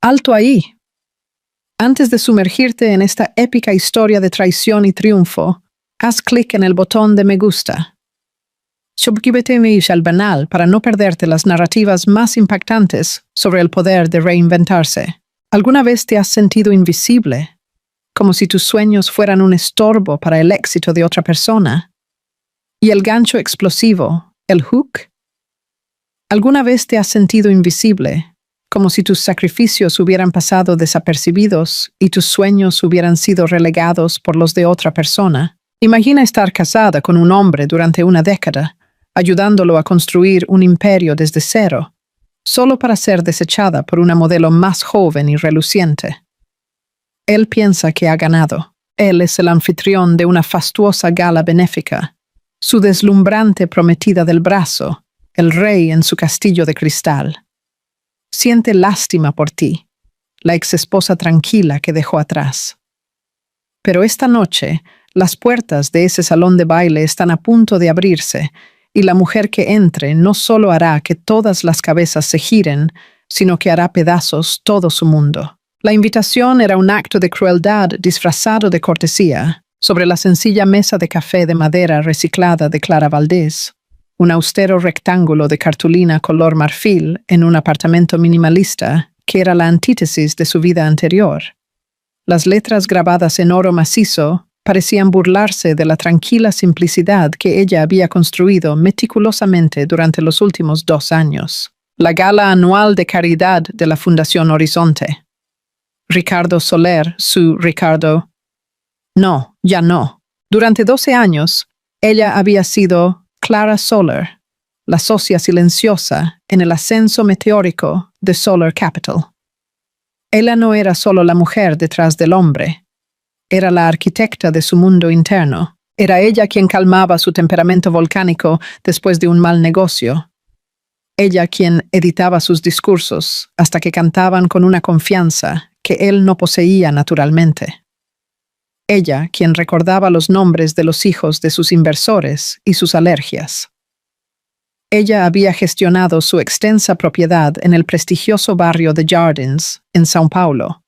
Alto ahí. Antes de sumergirte en esta épica historia de traición y triunfo, haz clic en el botón de me gusta. Suscríbete al canal para no perderte las narrativas más impactantes sobre el poder de reinventarse. ¿Alguna vez te has sentido invisible, como si tus sueños fueran un estorbo para el éxito de otra persona? ¿Y el gancho explosivo, el hook? ¿Alguna vez te has sentido invisible, como si tus sacrificios hubieran pasado desapercibidos y tus sueños hubieran sido relegados por los de otra persona? Imagina estar casada con un hombre durante una década, ayudándolo a construir un imperio desde cero, solo para ser desechada por una modelo más joven y reluciente. Él piensa que ha ganado. Él es el anfitrión de una fastuosa gala benéfica, su deslumbrante prometida del brazo, el rey en su castillo de cristal. Siente lástima por ti, la exesposa tranquila que dejó atrás. Pero esta noche, las puertas de ese salón de baile están a punto de abrirse, y la mujer que entre no solo hará que todas las cabezas se giren, sino que hará pedazos todo su mundo. La invitación era un acto de crueldad disfrazado de cortesía, sobre la sencilla mesa de café de madera reciclada de Clara Valdés, un austero rectángulo de cartulina color marfil en un apartamento minimalista que era la antítesis de su vida anterior. Las letras grabadas en oro macizo parecían burlarse de la tranquila simplicidad que ella había construido meticulosamente durante los últimos 2 años. La gala anual de caridad de la Fundación Horizonte. Ricardo Soler, su Ricardo. No, ya no. Durante 12 años, ella había sido Clara Soler, la socia silenciosa en el ascenso meteórico de Solar Capital. Ella no era solo la mujer detrás del hombre, era la arquitecta de su mundo interno. Era ella quien calmaba su temperamento volcánico después de un mal negocio. Ella quien editaba sus discursos hasta que cantaban con una confianza que él no poseía naturalmente. Ella quien recordaba los nombres de los hijos de sus inversores y sus alergias. Ella había gestionado su extensa propiedad en el prestigioso barrio de Jardins, en São Paulo,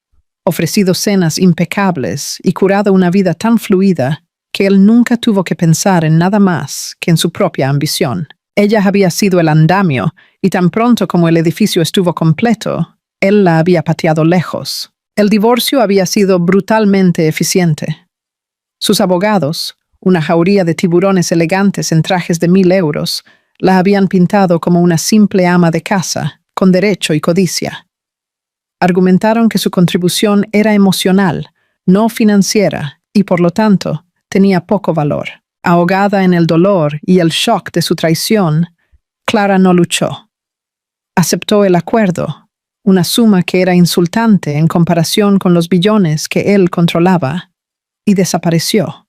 ofrecido cenas impecables y curado una vida tan fluida que él nunca tuvo que pensar en nada más que en su propia ambición. Ella había sido el andamio, y tan pronto como el edificio estuvo completo, él la había pateado lejos. El divorcio había sido brutalmente eficiente. Sus abogados, una jauría de tiburones elegantes en trajes de 1.000 euros, la habían pintado como una simple ama de casa, con derecho y codicia. Argumentaron que su contribución era emocional, no financiera, y por lo tanto, tenía poco valor. Ahogada en el dolor y el shock de su traición, Clara no luchó. Aceptó el acuerdo, una suma que era insultante en comparación con los billones que él controlaba, y desapareció.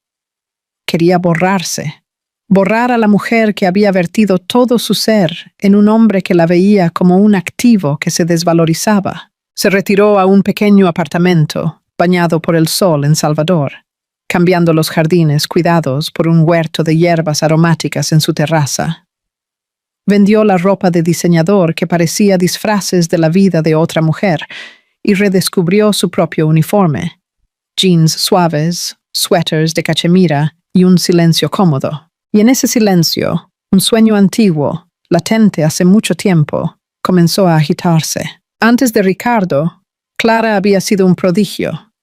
Quería borrarse, borrar a la mujer que había vertido todo su ser en un hombre que la veía como un activo que se desvalorizaba. Se retiró a un pequeño apartamento, bañado por el sol en Salvador, cambiando los jardines cuidados por un huerto de hierbas aromáticas en su terraza. Vendió la ropa de diseñador que parecía disfraces de la vida de otra mujer y redescubrió su propio uniforme. Jeans suaves, suéteres de cachemira y un silencio cómodo. Y en ese silencio, un sueño antiguo, latente hace mucho tiempo, comenzó a agitarse. Antes de Ricardo, Clara había sido un prodigio.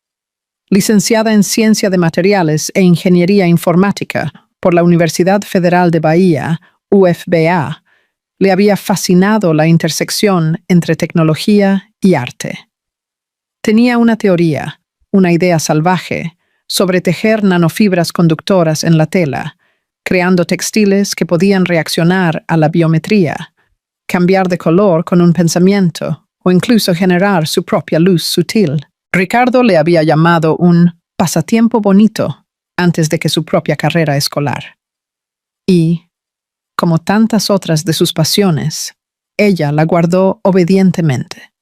Licenciada en Ciencia de Materiales e Ingeniería Informática por la Universidad Federal de Bahía, UFBA, le había fascinado la intersección entre tecnología y arte. Tenía una teoría, una idea salvaje, sobre tejer nanofibras conductoras en la tela, creando textiles que podían reaccionar a la biometría, cambiar de color con un pensamiento o incluso generar su propia luz sutil. Ricardo le había llamado un pasatiempo bonito antes de que su propia carrera escolar. Y, como tantas otras de sus pasiones, ella la guardó obedientemente.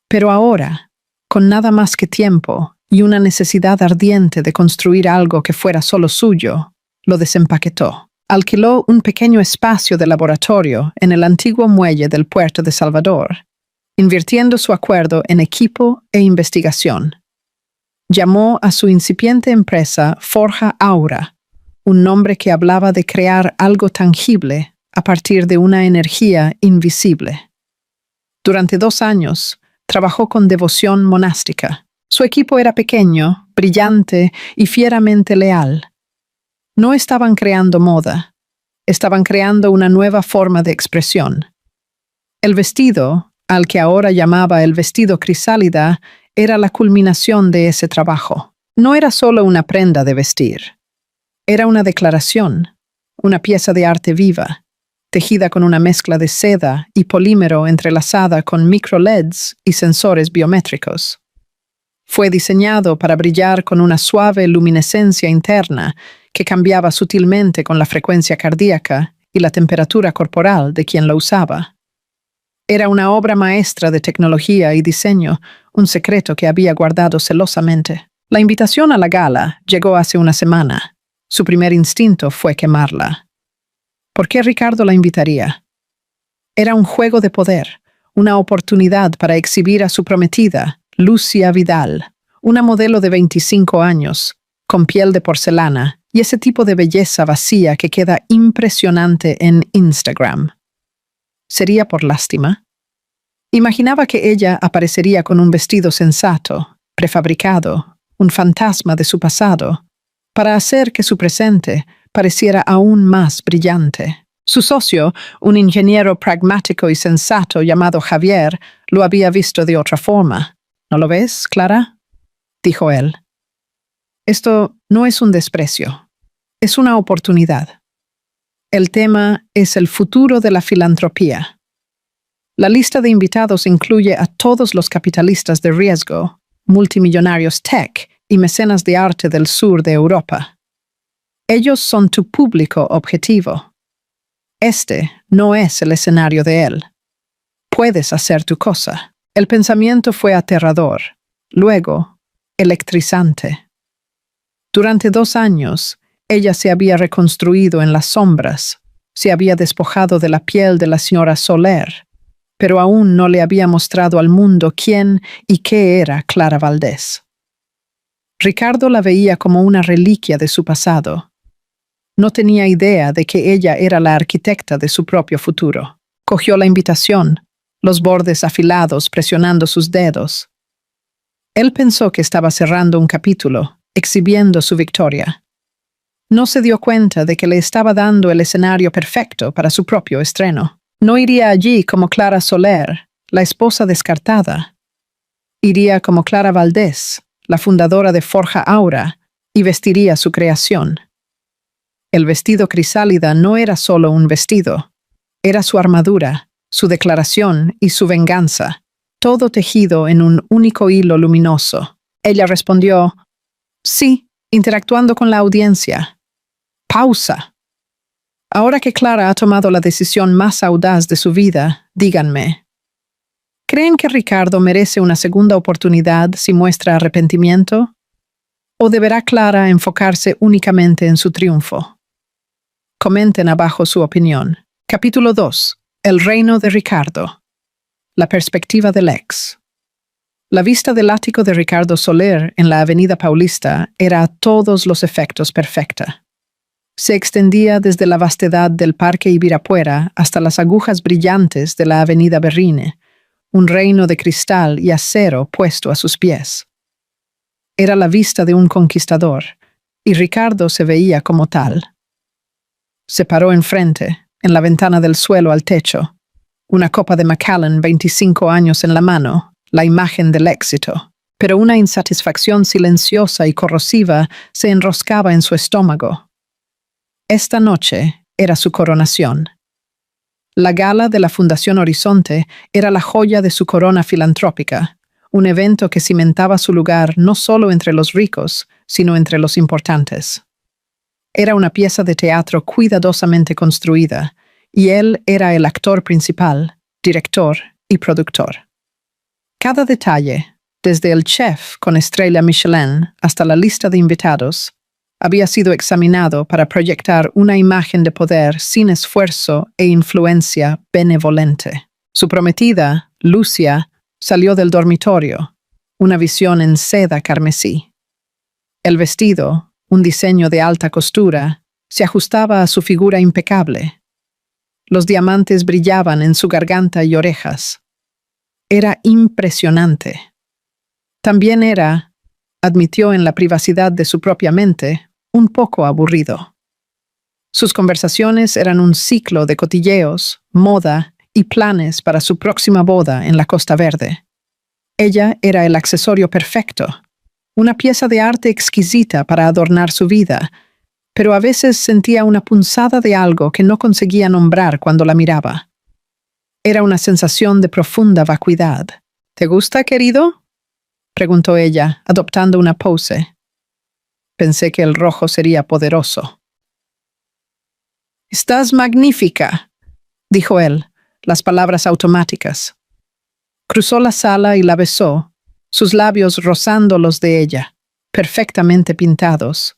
Pero ahora, con nada más que tiempo y una necesidad ardiente de construir algo que fuera solo suyo, lo desempaquetó. Alquiló un pequeño espacio de laboratorio en el antiguo muelle del puerto de Salvador invirtiendo su acuerdo en equipo e investigación. Llamó a su incipiente empresa Forja Aura, un nombre que hablaba de crear algo tangible a partir de una energía invisible. Durante 2 años, trabajó con devoción monástica. Su equipo era pequeño, brillante y fieramente leal. No estaban creando moda, estaban creando una nueva forma de expresión. El vestido, al que ahora llamaba el vestido crisálida, era la culminación de ese trabajo. No era solo una prenda de vestir. Era una declaración, una pieza de arte viva, tejida con una mezcla de seda y polímero entrelazada con micro-LEDs y sensores biométricos. Fue diseñado para brillar con una suave luminescencia interna que cambiaba sutilmente con la frecuencia cardíaca y la temperatura corporal de quien lo usaba. Era una obra maestra de tecnología y diseño, un secreto que había guardado celosamente. La invitación a la gala llegó hace una semana. Su primer instinto fue quemarla. ¿Por qué Ricardo la invitaría? Era un juego de poder, una oportunidad para exhibir a su prometida, Lucia Vidal, una modelo de 25 años, con piel de porcelana y ese tipo de belleza vacía que queda impresionante en Instagram. ¿Sería por lástima? Imaginaba que ella aparecería con un vestido sensato, prefabricado, un fantasma de su pasado, para hacer que su presente pareciera aún más brillante. Su socio, un ingeniero pragmático y sensato llamado Javier, lo había visto de otra forma. ¿No lo ves, Clara?, dijo él. Esto no es un desprecio, es una oportunidad. El tema es el futuro de la filantropía. La lista de invitados incluye a todos los capitalistas de riesgo, multimillonarios tech y mecenas de arte del sur de Europa. Ellos son tu público objetivo. Este no es el escenario de él. Puedes hacer tu cosa. El pensamiento fue aterrador, luego electrizante. Durante 2 años, ella se había reconstruido en las sombras, se había despojado de la piel de la señora Soler, pero aún no le había mostrado al mundo quién y qué era Clara Valdés. Ricardo la veía como una reliquia de su pasado. No tenía idea de que ella era la arquitecta de su propio futuro. Cogió la invitación, los bordes afilados presionando sus dedos. Él pensó que estaba cerrando un capítulo, exhibiendo su victoria. No se dio cuenta de que le estaba dando el escenario perfecto para su propio estreno. No iría allí como Clara Soler, la esposa descartada. Iría como Clara Valdés, la fundadora de Forja Aura, y vestiría su creación. El vestido crisálida no era solo un vestido, era su armadura, su declaración y su venganza, todo tejido en un único hilo luminoso. Ella respondió, sí, interactuando con la audiencia. Pausa. Ahora que Clara ha tomado la decisión más audaz de su vida, díganme, ¿creen que Ricardo merece una segunda oportunidad si muestra arrepentimiento? ¿O deberá Clara enfocarse únicamente en su triunfo? Comenten abajo su opinión. Capítulo 2. El reino de Ricardo. La perspectiva del ex. La vista del ático de Ricardo Soler en la Avenida Paulista era a todos los efectos perfecta. Se extendía desde la vastedad del Parque Ibirapuera hasta las agujas brillantes de la Avenida Berrine, un reino de cristal y acero puesto a sus pies. Era la vista de un conquistador, y Ricardo se veía como tal. Se paró enfrente, en la ventana del suelo al techo, una copa de Macallan 25 años en la mano, la imagen del éxito, pero una insatisfacción silenciosa y corrosiva se enroscaba en su estómago. Esta noche era su coronación. La gala de la Fundación Horizonte era la joya de su corona filantrópica, un evento que cimentaba su lugar no solo entre los ricos, sino entre los importantes. Era una pieza de teatro cuidadosamente construida, y él era el actor principal, director y productor. Cada detalle, desde el chef con estrella Michelin hasta la lista de invitados, había sido examinado para proyectar una imagen de poder sin esfuerzo e influencia benevolente. Su prometida, Lucia, Salió del dormitorio, una visión en seda carmesí. El vestido, un diseño de alta costura, se ajustaba a su figura impecable. Los diamantes brillaban en su garganta y orejas. Era impresionante. También era, admitió en la privacidad de su propia mente, un poco aburrido. Sus conversaciones eran un ciclo de cotilleos, moda y planes para su próxima boda en la Costa Verde. Ella era el accesorio perfecto, una pieza de arte exquisita para adornar su vida, pero a veces sentía una punzada de algo que no conseguía nombrar cuando la miraba. Era una sensación de profunda vacuidad. ¿Te gusta, querido?, preguntó ella, adoptando una pose. Pensé que el rojo sería poderoso. «Estás magnífica», dijo él, las palabras automáticas. Cruzó la sala y la besó, sus labios rozando los de ella, perfectamente pintados.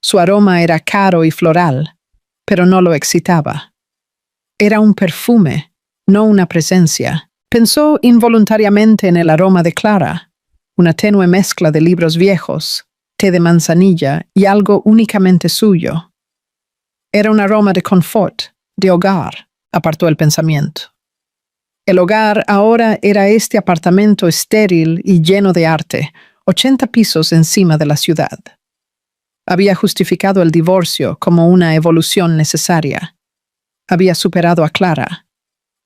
Su aroma era caro y floral, pero no lo excitaba. Era un perfume, no una presencia. Pensó involuntariamente en el aroma de Clara, una tenue mezcla de libros viejos, té de manzanilla y algo únicamente suyo. Era un aroma de confort, de hogar, apartó el pensamiento. El hogar ahora era este apartamento estéril y lleno de arte, 80 pisos encima de la ciudad. Había justificado el divorcio como una evolución necesaria. Había superado a Clara.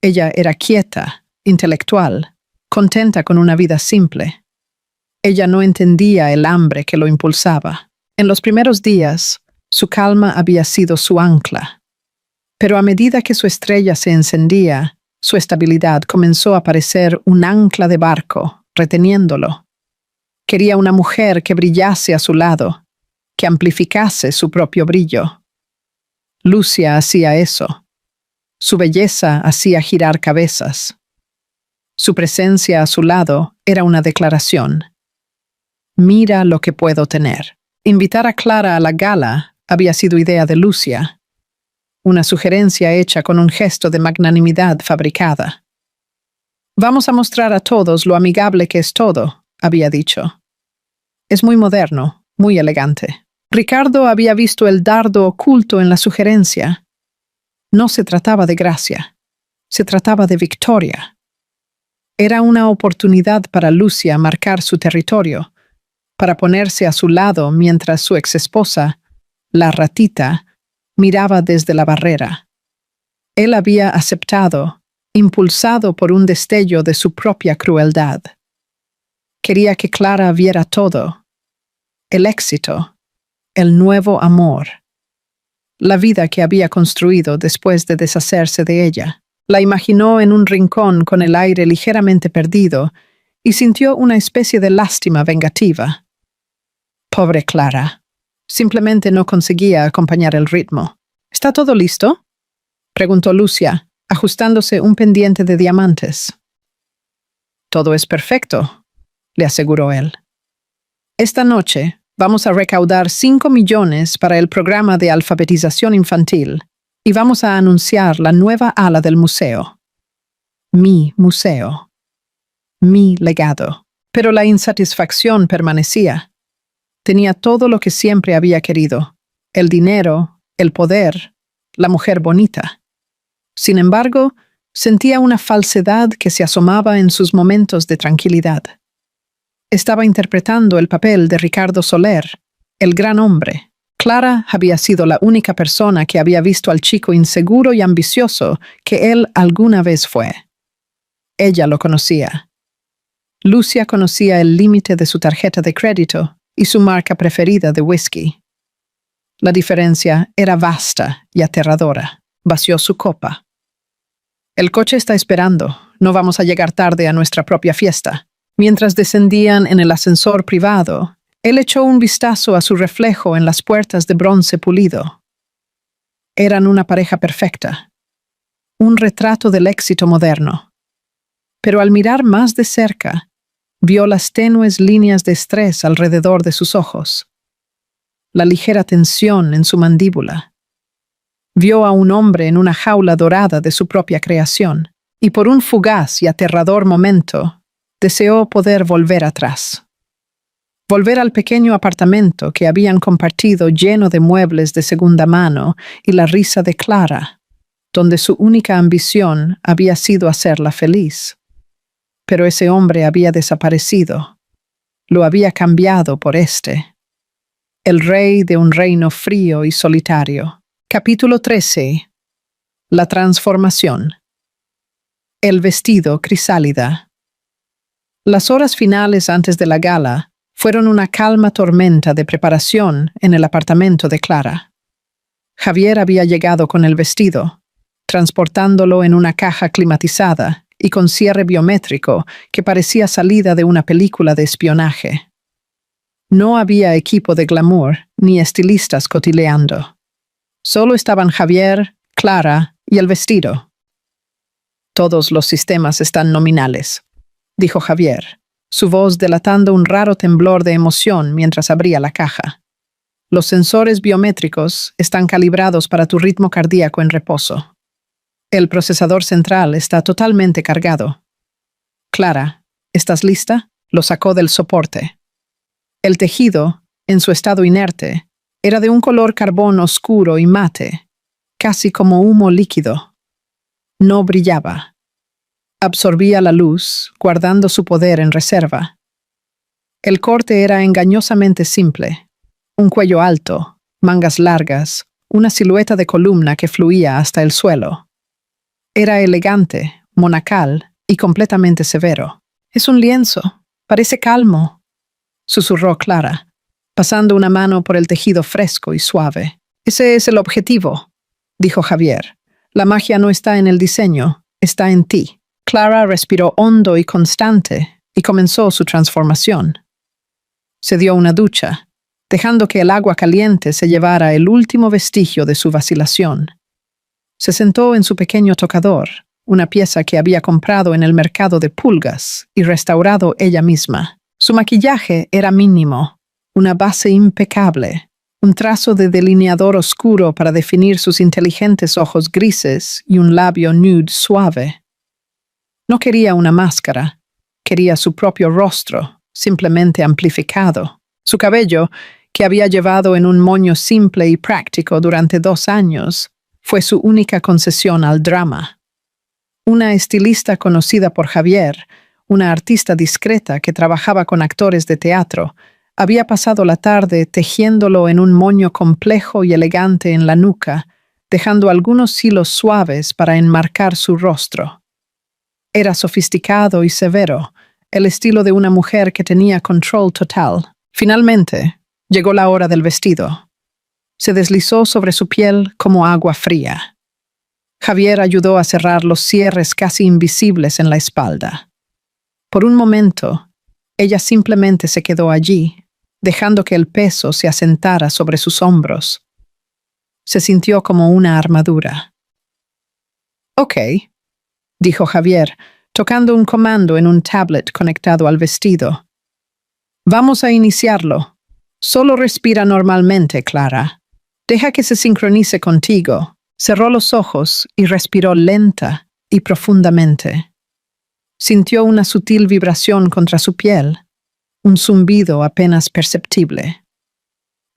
Ella era quieta, intelectual, contenta con una vida simple. Ella no entendía el hambre que lo impulsaba. En los primeros días, su calma había sido su ancla. Pero a medida que su estrella se encendía, su estabilidad comenzó a parecer un ancla de barco, reteniéndolo. Quería una mujer que brillase a su lado, que amplificase su propio brillo. Lucia hacía eso. Su belleza hacía girar cabezas. Su presencia a su lado era una declaración. Mira lo que puedo tener. Invitar a Clara a la gala había sido idea de Lucia, una sugerencia hecha con un gesto de magnanimidad fabricada. Vamos a mostrar a todos lo amigable que es todo, había dicho. Es muy moderno, muy elegante. Ricardo había visto el dardo oculto en la sugerencia. No se trataba de gracia, se trataba de victoria. Era una oportunidad para Lucia marcar su territorio, para ponerse a su lado mientras su exesposa, la ratita, miraba desde la barrera. Él había aceptado, impulsado por un destello de su propia crueldad. Quería que Clara viera todo. El éxito, el nuevo amor, la vida que había construido después de deshacerse de ella. La imaginó en un rincón con el aire ligeramente perdido y sintió una especie de lástima vengativa. Pobre Clara. Simplemente no conseguía acompañar el ritmo. ¿Está todo listo?, preguntó Lucia, ajustándose un pendiente de diamantes. Todo es perfecto, le aseguró él. Esta noche vamos a recaudar 5 millones para el programa de alfabetización infantil y vamos a anunciar la nueva ala del museo. Mi museo. Mi legado. Pero la insatisfacción permanecía. Tenía todo lo que siempre había querido: el dinero, el poder, la mujer bonita. Sin embargo, sentía una falsedad que se asomaba en sus momentos de tranquilidad. Estaba interpretando el papel de Ricardo Soler, el gran hombre. Clara había sido la única persona que había visto al chico inseguro y ambicioso que él alguna vez fue. Ella lo conocía. Lucia conocía el límite de su tarjeta de crédito y su marca preferida de whisky. La diferencia era vasta y aterradora. Vació su copa. El coche está esperando. No vamos a llegar tarde a nuestra propia fiesta. Mientras descendían en el ascensor privado, él echó un vistazo a su reflejo en las puertas de bronce pulido. Eran una pareja perfecta. Un retrato del éxito moderno. Pero al mirar más de cerca, vio las tenues líneas de estrés alrededor de sus ojos, la ligera tensión en su mandíbula. Vio a un hombre en una jaula dorada de su propia creación, y por un fugaz y aterrador momento, Deseó poder volver atrás. Volver al pequeño apartamento que habían compartido lleno de muebles de segunda mano y la risa de Clara, donde su única ambición había sido hacerla feliz. Pero ese hombre había desaparecido. Lo había cambiado por este. El rey de un reino frío y solitario. Capítulo 13. La transformación. El vestido crisálida. Las horas finales antes de la gala fueron una calma tormenta de preparación en el apartamento de Clara. Javier había llegado con el vestido, transportándolo en una caja climatizada y con cierre biométrico que parecía salida de una película de espionaje. No había equipo de glamour ni estilistas cotileando. Solo estaban Javier, Clara y el vestido. Todos los sistemas están nominales, dijo Javier, su voz delatando un raro temblor de emoción mientras abría la caja. Los sensores biométricos están calibrados para tu ritmo cardíaco en reposo. El procesador central está totalmente cargado. Clara, ¿estás lista? Lo sacó del soporte. El tejido, en su estado inerte, era de un color carbón oscuro y mate, casi como humo líquido. No brillaba. Absorbía la luz, guardando su poder en reserva. El corte era engañosamente simple. Un cuello alto, mangas largas, una silueta de columna que fluía hasta el suelo. Era elegante, monacal y completamente severo. «Es un lienzo. Parece calmo», susurró Clara, pasando una mano por el tejido fresco y suave. «Ese es el objetivo», dijo Javier. «La magia no está en el diseño, está en ti». Clara respiró hondo y constante y comenzó su transformación. Se dio una ducha, dejando que el agua caliente se llevara el último vestigio de su vacilación. Se sentó en su pequeño tocador, una pieza que había comprado en el mercado de pulgas y restaurado ella misma. Su maquillaje era mínimo, una base impecable, un trazo de delineador oscuro para definir sus inteligentes ojos grises y un labio nude suave. No quería una máscara, quería su propio rostro, simplemente amplificado. Su cabello, que había llevado en un moño simple y práctico durante 2 años, fue su única concesión al drama. Una estilista conocida por Javier, una artista discreta que trabajaba con actores de teatro, había pasado la tarde tejiéndolo en un moño complejo y elegante en la nuca, dejando algunos hilos suaves para enmarcar su rostro. Era sofisticado y severo, el estilo de una mujer que tenía control total. Finalmente, llegó la hora del vestido. Se deslizó sobre su piel como agua fría. Javier ayudó a cerrar los cierres casi invisibles en la espalda. Por un momento, ella simplemente se quedó allí, dejando que el peso se asentara sobre sus hombros. Se sintió como una armadura. «Ok», dijo Javier, tocando un comando en un tablet conectado al vestido. «Vamos a iniciarlo. Solo respira normalmente, Clara. Deja que se sincronice contigo». Cerró los ojos y respiró lenta y profundamente. Sintió una sutil vibración contra su piel, un zumbido apenas perceptible.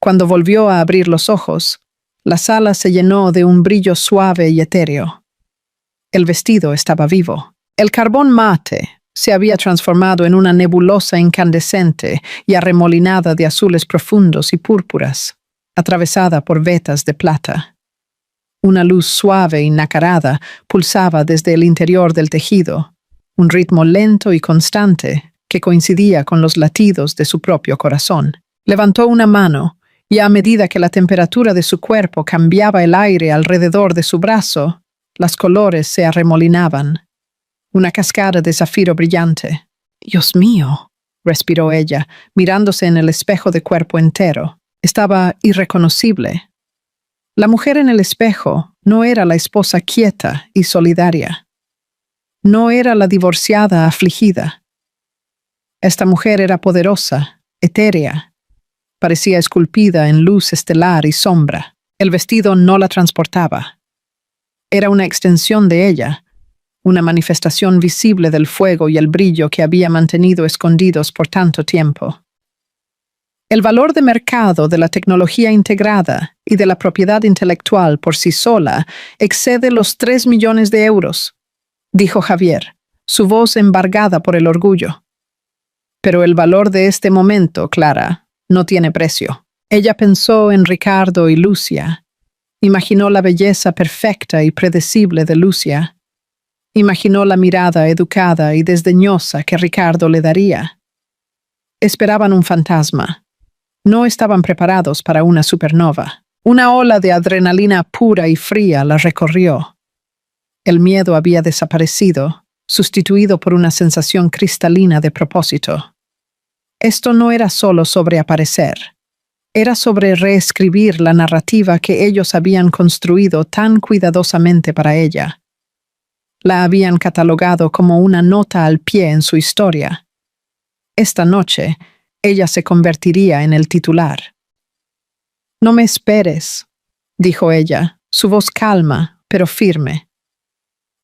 Cuando volvió a abrir los ojos, la sala se llenó de un brillo suave y etéreo. El vestido estaba vivo. El carbón mate se había transformado en una nebulosa incandescente y arremolinada de azules profundos y púrpuras, atravesada por vetas de plata. Una luz suave y nacarada pulsaba desde el interior del tejido, un ritmo lento y constante que coincidía con los latidos de su propio corazón. Levantó una mano y a medida que la temperatura de su cuerpo cambiaba el aire alrededor de su brazo, los colores se arremolinaban. Una cascada de zafiro brillante. «Dios mío», respiró ella, mirándose en el espejo de cuerpo entero. Estaba irreconocible. La mujer en el espejo no era la esposa quieta y solidaria. No era la divorciada afligida. Esta mujer era poderosa, etérea. Parecía esculpida en luz estelar y sombra. El vestido no la transportaba. Era una extensión de ella, una manifestación visible del fuego y el brillo que había mantenido escondidos por tanto tiempo. El valor de mercado de la tecnología integrada y de la propiedad intelectual por sí sola excede los 3 millones de euros, dijo Javier, su voz embargada por el orgullo. Pero el valor de este momento, Clara, no tiene precio. Ella pensó en Ricardo y Lucia. Imaginó la belleza perfecta y predecible de Lucia. Imaginó la mirada educada y desdeñosa que Ricardo le daría. Esperaban un fantasma. No estaban preparados para una supernova. Una ola de adrenalina pura y fría la recorrió. El miedo había desaparecido, sustituido por una sensación cristalina de propósito. Esto no era solo sobre aparecer. Era sobre reescribir la narrativa que ellos habían construido tan cuidadosamente para ella. La habían catalogado como una nota al pie en su historia. Esta noche, ella se convertiría en el titular. «No me esperes», dijo ella, su voz calma, pero firme.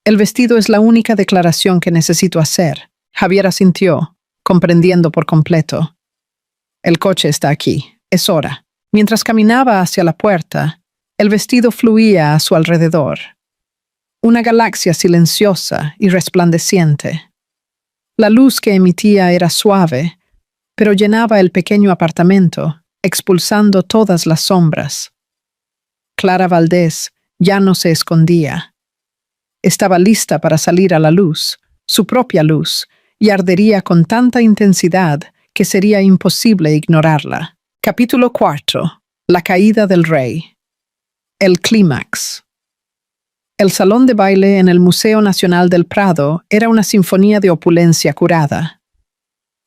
«El vestido es la única declaración que necesito hacer». Javier asintió, comprendiendo por completo. «El coche está aquí. Es hora». Mientras caminaba hacia la puerta, el vestido fluía a su alrededor. Una galaxia silenciosa y resplandeciente. La luz que emitía era suave, pero llenaba el pequeño apartamento, expulsando todas las sombras. Clara Valdés ya no se escondía. Estaba lista para salir a la luz, su propia luz, y ardería con tanta intensidad que sería imposible ignorarla. Capítulo 4. La caída del rey. El clímax. El salón de baile en el Museo Nacional del Prado era una sinfonía de opulencia curada.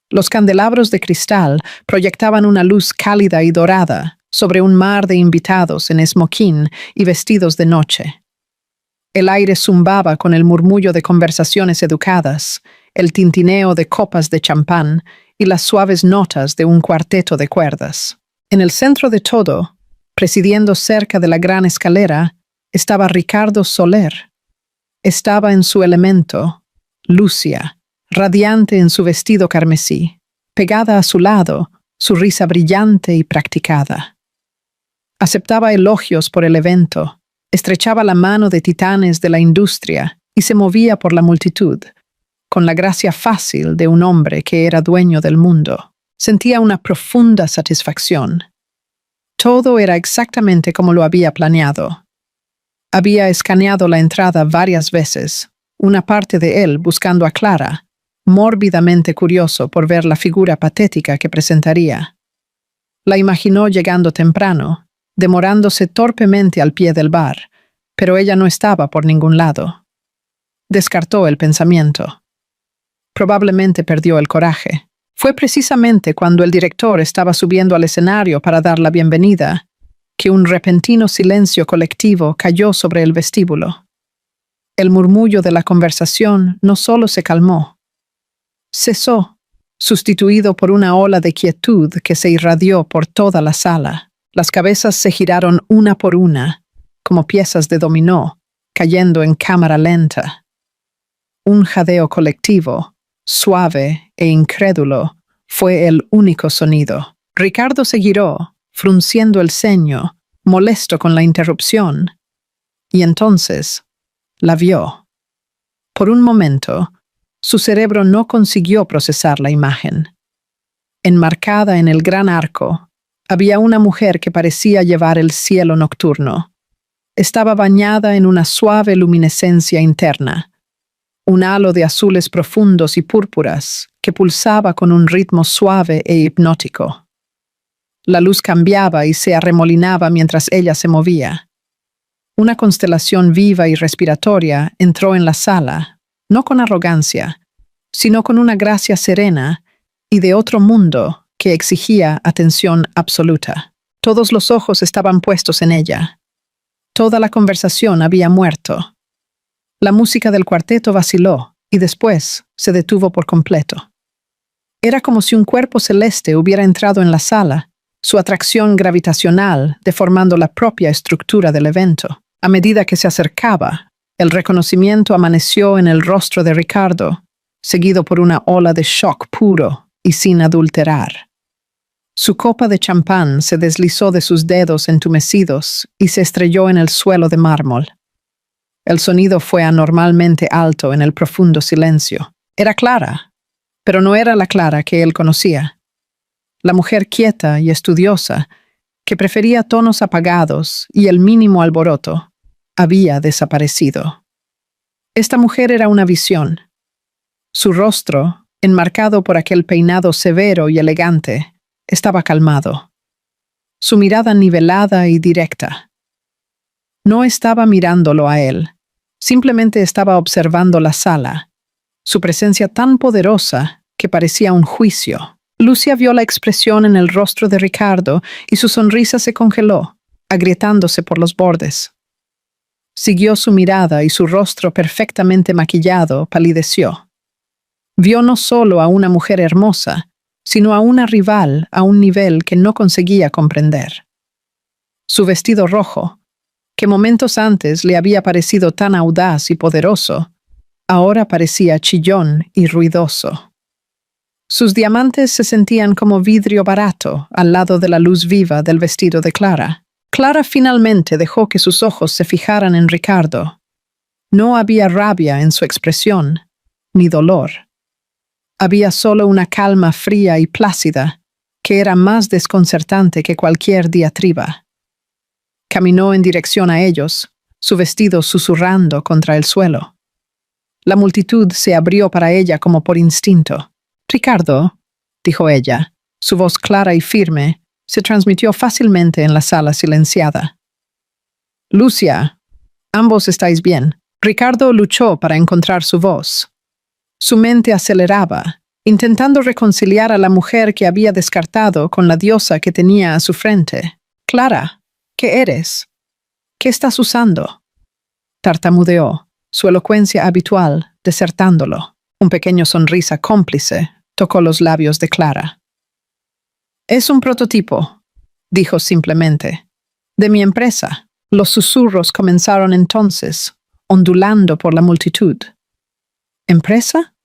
Los candelabros de cristal proyectaban una luz cálida y dorada sobre un mar de invitados en esmoquín y vestidos de noche. El aire zumbaba con el murmullo de conversaciones educadas, el tintineo de copas de champán y las suaves notas de un cuarteto de cuerdas. En el centro de todo, presidiendo cerca de la gran escalera, estaba Ricardo Soler. Estaba en su elemento, Lucia, radiante en su vestido carmesí, pegada a su lado, su risa brillante y practicada. Aceptaba elogios por el evento, estrechaba la mano de titanes de la industria y se movía por la multitud, con la gracia fácil de un hombre que era dueño del mundo. Sentía una profunda satisfacción. Todo era exactamente como lo había planeado. Había escaneado la entrada varias veces, una parte de él buscando a Clara, mórbidamente curioso por ver la figura patética que presentaría. La imaginó llegando temprano, demorándose torpemente al pie del bar, pero ella no estaba por ningún lado. Descartó el pensamiento. Probablemente perdió el coraje. Fue precisamente cuando el director estaba subiendo al escenario para dar la bienvenida, que un repentino silencio colectivo cayó sobre el vestíbulo. El murmullo de la conversación no solo se calmó, cesó, sustituido por una ola de quietud que se irradió por toda la sala. Las cabezas se giraron una por una, como piezas de dominó, cayendo en cámara lenta. Un jadeo colectivo, suave e incrédulo, fue el único sonido. Ricardo se giró, frunciendo el ceño, molesto con la interrupción, y entonces la vio. Por un momento, su cerebro no consiguió procesar la imagen. Enmarcada en el gran arco, había una mujer que parecía llevar el cielo nocturno. Estaba bañada en una suave luminescencia interna, un halo de azules profundos y púrpuras que pulsaba con un ritmo suave e hipnótico. La luz cambiaba y se arremolinaba mientras ella se movía. Una constelación viva y respiratoria entró en la sala, no con arrogancia, sino con una gracia serena y de otro mundo que exigía atención absoluta. Todos los ojos estaban puestos en ella. Toda la conversación había muerto. La música del cuarteto vaciló y después se detuvo por completo. Era como si un cuerpo celeste hubiera entrado en la sala, su atracción gravitacional deformando la propia estructura del evento. A medida que se acercaba, El reconocimiento amaneció en el rostro de Ricardo, seguido por una ola de shock puro y sin adulterar. Su copa de champán se deslizó de sus dedos entumecidos y se estrelló en el suelo de mármol. El sonido fue anormalmente alto en el profundo silencio. Era Clara, pero no era la Clara que él conocía. La mujer quieta y estudiosa, que prefería tonos apagados y el mínimo alboroto, había desaparecido. Esta mujer era una visión. Su rostro, enmarcado por aquel peinado severo y elegante, estaba calmado. Su mirada nivelada y directa. No estaba mirándolo a él, simplemente estaba observando la sala, su presencia tan poderosa que parecía un juicio. Lucia vio la expresión en el rostro de Ricardo y su sonrisa se congeló, agrietándose por los bordes. Siguió su mirada y su rostro perfectamente maquillado palideció. Vio no solo a una mujer hermosa, sino a una rival a un nivel que no conseguía comprender. Su vestido rojo, que momentos antes le había parecido tan audaz y poderoso, ahora parecía chillón y ruidoso. Sus diamantes se sentían como vidrio barato al lado de la luz viva del vestido de Clara. Clara finalmente dejó que sus ojos se fijaran en Ricardo. No había rabia en su expresión, ni dolor. Había solo una calma fría y plácida, que era más desconcertante que cualquier diatriba. Caminó en dirección a ellos, su vestido susurrando contra el suelo. La multitud se abrió para ella como por instinto. «Ricardo», dijo ella, su voz clara y firme, se transmitió fácilmente en la sala silenciada. «Lucia, ambos estáis bien». Ricardo luchó para encontrar su voz. Su mente aceleraba, intentando reconciliar a la mujer que había descartado con la diosa que tenía a su frente. «Clara, ¿qué eres? ¿Qué estás usando?», tartamudeó, su elocuencia habitual desertándolo. Un pequeño sonrisa cómplice tocó los labios de Clara. «Es un prototipo», dijo simplemente, «de mi empresa». Los susurros comenzaron entonces, ondulando por la multitud. «¿Empresa?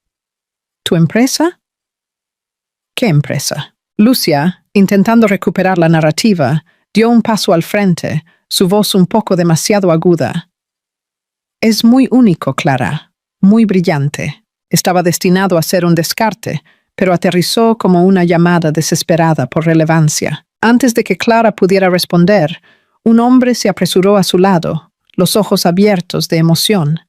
¿Tu empresa?» «¿Qué empresa?» Lucia, intentando recuperar la narrativa, dio un paso al frente, su voz un poco demasiado aguda. «Es muy único, Clara, muy brillante. Estaba destinado a ser un descarte, pero aterrizó como una llamada desesperada por relevancia. Antes de que Clara pudiera responder, un hombre se apresuró a su lado, los ojos abiertos de emoción.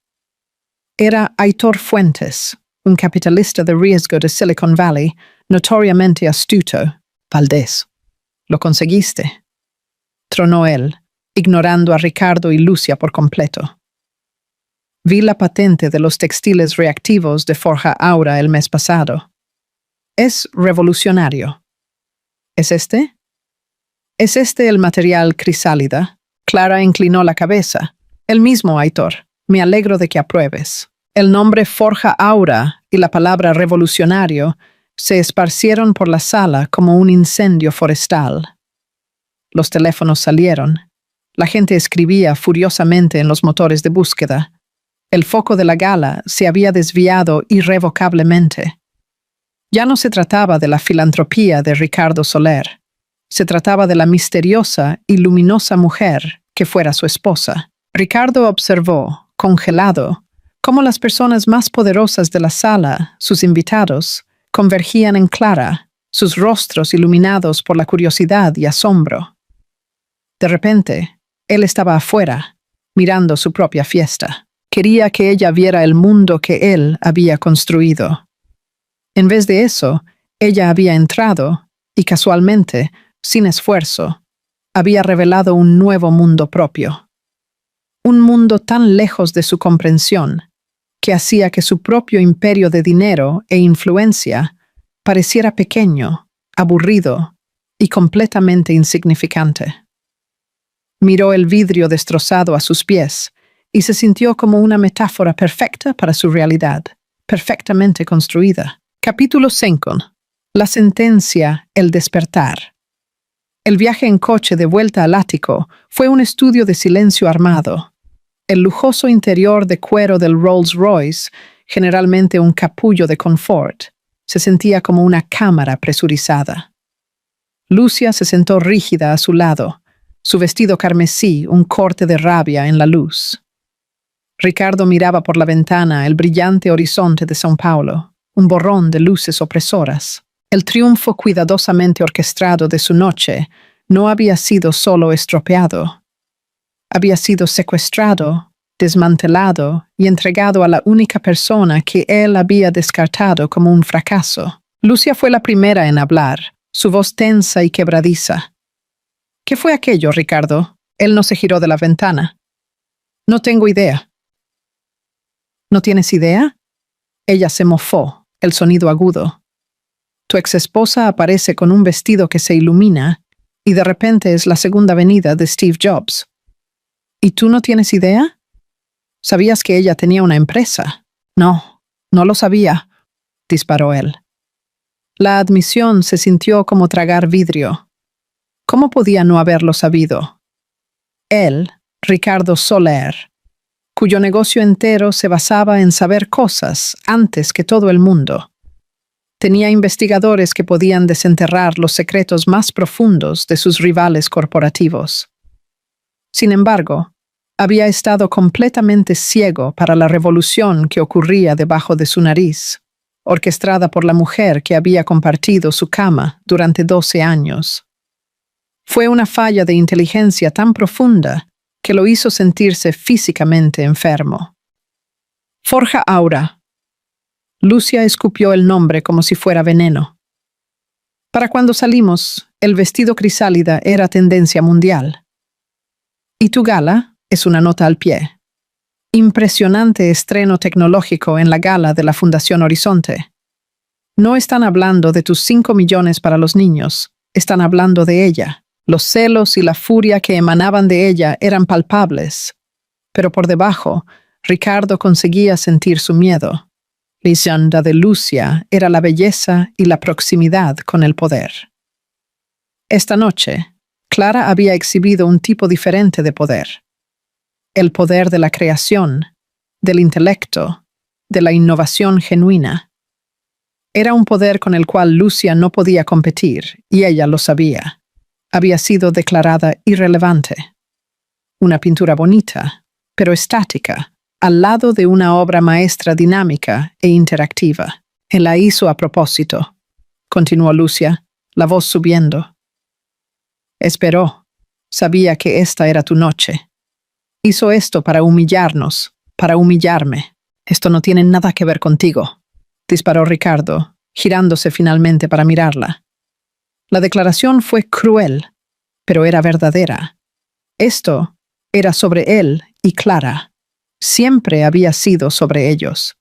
Era Aitor Fuentes, un capitalista de riesgo de Silicon Valley, notoriamente astuto. «Valdés, lo conseguiste», tronó él, ignorando a Ricardo y Lucia por completo. «Vi la patente de los textiles reactivos de Forja Aura el mes pasado. Es revolucionario». «¿Es este?» «¿Es este el material crisálida?» Clara inclinó la cabeza. «El mismo, Aitor. Me alegro de que apruebes». El nombre Forja Aura y la palabra revolucionario se esparcieron por la sala como un incendio forestal. Los teléfonos salieron. La gente escribía furiosamente en los motores de búsqueda. El foco de la gala se había desviado irrevocablemente. Ya no se trataba de la filantropía de Ricardo Soler. Se trataba de la misteriosa y luminosa mujer que fuera su esposa. Ricardo observó, congelado, cómo las personas más poderosas de la sala, sus invitados, convergían en Clara, sus rostros iluminados por la curiosidad y asombro. De repente, él estaba afuera, mirando su propia fiesta. Quería que ella viera el mundo que él había construido. En vez de eso, ella había entrado y casualmente, sin esfuerzo, había revelado un nuevo mundo propio. Un mundo tan lejos de su comprensión que hacía que su propio imperio de dinero e influencia pareciera pequeño, aburrido y completamente insignificante. Miró el vidrio destrozado a sus pies y se sintió como una metáfora perfecta para su realidad, perfectamente construida. Capítulo 5. La sentencia, el despertar. El viaje en coche de vuelta al ático fue un estudio de silencio armado. El lujoso interior de cuero del Rolls Royce, generalmente un capullo de confort, se sentía como una cámara presurizada. Lucia se sentó rígida a su lado, su vestido carmesí un corte de rabia en la luz. Ricardo miraba por la ventana el brillante horizonte de São Paulo, un borrón de luces opresoras. El triunfo cuidadosamente orquestado de su noche no había sido solo estropeado. Había sido secuestrado, desmantelado y entregado a la única persona que él había descartado como un fracaso. Lucia fue la primera en hablar, su voz tensa y quebradiza. ¿Qué fue aquello, Ricardo? Él no se giró de la ventana. No tengo idea. ¿No tienes idea? Ella se mofó, el sonido agudo. Tu exesposa aparece con un vestido que se ilumina y de repente es la segunda venida de Steve Jobs. ¿Y tú no tienes idea? ¿Sabías que ella tenía una empresa? No, no lo sabía, disparó él. La admisión se sintió como tragar vidrio. ¿Cómo podía no haberlo sabido? Él, Ricardo Soler, cuyo negocio entero se basaba en saber cosas antes que todo el mundo. Tenía investigadores que podían desenterrar los secretos más profundos de sus rivales corporativos. Sin embargo, había estado completamente ciego para la revolución que ocurría debajo de su nariz, orquestada por la mujer que había compartido su cama durante 12 años. Fue una falla de inteligencia tan profunda que lo hizo sentirse físicamente enfermo. Forja Aura. Lucia escupió el nombre como si fuera veneno. Para cuando salimos, el vestido crisálida era tendencia mundial. ¿Y tu gala? Es una nota al pie. Impresionante estreno tecnológico en la gala de la Fundación Horizonte. No están hablando de tus 5 millones para los niños, están hablando de ella. Los celos y la furia que emanaban de ella eran palpables. Pero por debajo, Ricardo conseguía sentir su miedo. La leyenda de Lucia era la belleza y la proximidad con el poder. Esta noche, Clara había exhibido un tipo diferente de poder. El poder de la creación, del intelecto, de la innovación genuina. Era un poder con el cual Lucia no podía competir, y ella lo sabía. Había sido declarada irrelevante. Una pintura bonita, pero estática, al lado de una obra maestra dinámica e interactiva. Él la hizo a propósito, continuó Lucia, la voz subiendo. Esperó. Sabía que esta era tu noche. Hizo esto para humillarnos, para humillarme. Esto no tiene nada que ver contigo, disparó Ricardo, girándose finalmente para mirarla. La declaración fue cruel, pero era verdadera. Esto era sobre él y Clara. Siempre había sido sobre ellos.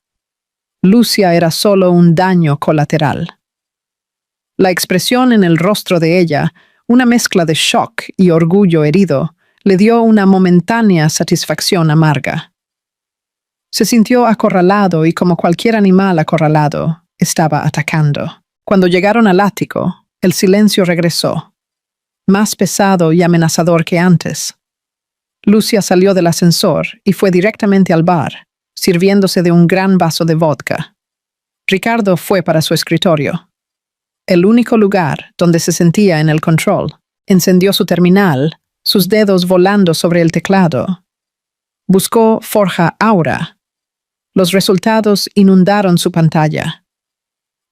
Lucia era solo un daño colateral. La expresión en el rostro de ella, una mezcla de shock y orgullo herido, le dio una momentánea satisfacción amarga. Se sintió acorralado y como cualquier animal acorralado, estaba atacando. Cuando llegaron al ático, el silencio regresó, más pesado y amenazador que antes. Lucia salió del ascensor y fue directamente al bar, sirviéndose de un gran vaso de vodka. Ricardo fue para su escritorio. El único lugar donde se sentía en el control. Encendió su terminal, sus dedos volando sobre el teclado. Buscó Forja Aura. Los resultados inundaron su pantalla.